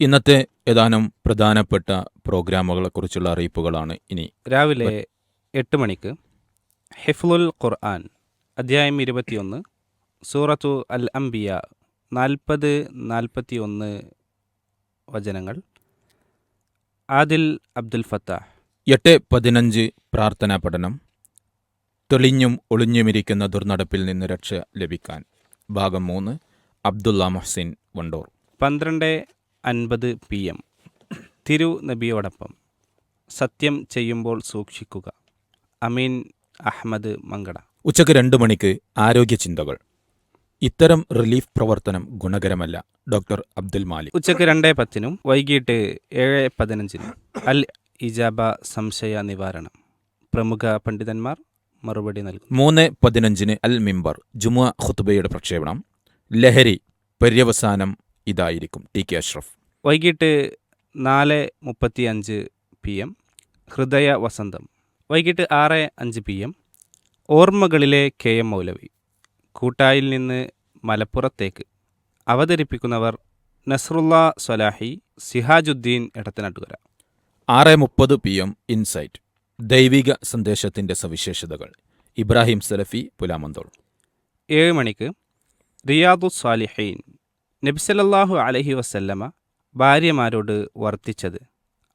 ഇന്നത്തെ ഏതാനും പ്രധാനപ്പെട്ട പ്രോഗ്രാമുകളെക്കുറിച്ചുള്ള അറിയിപ്പുകളാണ് ഇനി. രാവിലെ 8 മണിക്ക് ഹിഫ്ലുൽ ഖുർആൻ അധ്യായം 21 സൂറത്തു അൽ അംബിയ 40-41 വചനങ്ങൾ. ആദിൽ അബ്ദുൽ ഫത്താഹ്. 8:15 പ്രാർത്ഥനാ പഠനം. തെളിഞ്ഞും ഒളിഞ്ഞുമിരിക്കുന്ന ദുർനടപ്പിൽ നിന്ന് രക്ഷ ലഭിക്കാൻ. ഭാഗം 3. അബ്ദുള്ള മുഹ്സിൻ വണ്ടൂർ. 12:50 PM തിരു നബിയോടൊപ്പം സത്യം ചെയ്യുമ്പോൾ സൂക്ഷിക്കുക. അമീൻ അഹമ്മദ് മങ്കട. ഉച്ചയ്ക്ക് 2 മണിക്ക് ആരോഗ്യ ചിന്തകൾ. ഇത്തരം റിലീഫ് പ്രവർത്തനം ഗുണകരമല്ല. ഡോക്ടർ അബ്ദുൽ മാലിക്. ഉച്ചയ്ക്ക് 2:10 വൈകിട്ട് 7:15 അൽ ഇജാബ സംശയ നിവാരണം. പ്രമുഖ പണ്ഡിതന്മാർ മറുപടി നൽകും. 3:15 അൽ മിമ്പർ ജുമുഅ ഖുത്ബയുടെ പ്രക്ഷേപണം. ലഹരി പര്യവസാനം ഇതായിരിക്കും. T K Ashraf. വൈകിട്ട് 4:35 PM ഹൃദയ വസന്തം. വൈകിട്ട് 6:05 PM ഓർമ്മകളിലെ KM മൗലവി. കൂട്ടായിൽ നിന്ന് മലപ്പുറത്തേക്ക്. അവതരിപ്പിക്കുന്നവർ നസ്രുള്ള സ്വലാഹി, സിഹാജുദ്ദീൻ എടത്തനാട്ടുകര. 6:30 PM ഇൻസൈറ്റ് ദൈവിക സന്ദേശത്തിന്റെ സവിശേഷതകൾ. ഇബ്രാഹിം സലഫി പുലാമന്തോൾ. 7 മണിക്ക് റിയാദു സ്വാലിഹീൻ. നബിസല്ലല്ലാഹു അലൈഹി വസല്ലമ ഭാര്യമാരോട് വർത്തിച്ചത്.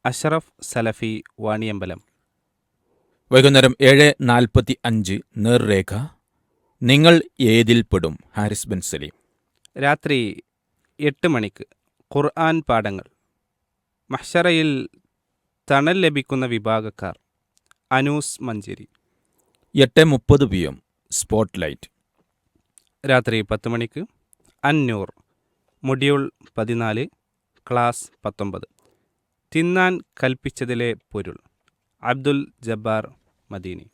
അഷ്റഫ് സലഫി വാണിയമ്പലം. വൈകുന്നേരം 7:45 നേർരേഖ. നിങ്ങൾ ഏതിൽ പെടും? ഹാരിസ് ബിൻ സലീം. രാത്രി 8 മണിക്ക് ഖുർആൻ പാഠങ്ങൾ. മഹ്ശറയിൽ തണൽ ലഭിക്കുന്ന വിഭാഗക്കാർ. Anu's Manjeri. 8:30 PM spot light. രാത്രി 10 മണിക്ക് അന്നൂർ മൊഡ്യൂൾ 14 ക്ലാസ് 19 തിന്നാൻ കൽപ്പിച്ചതിലെ പൊരുൾ. അബ്ദുൽ ജബ്ബാർ മദീനി.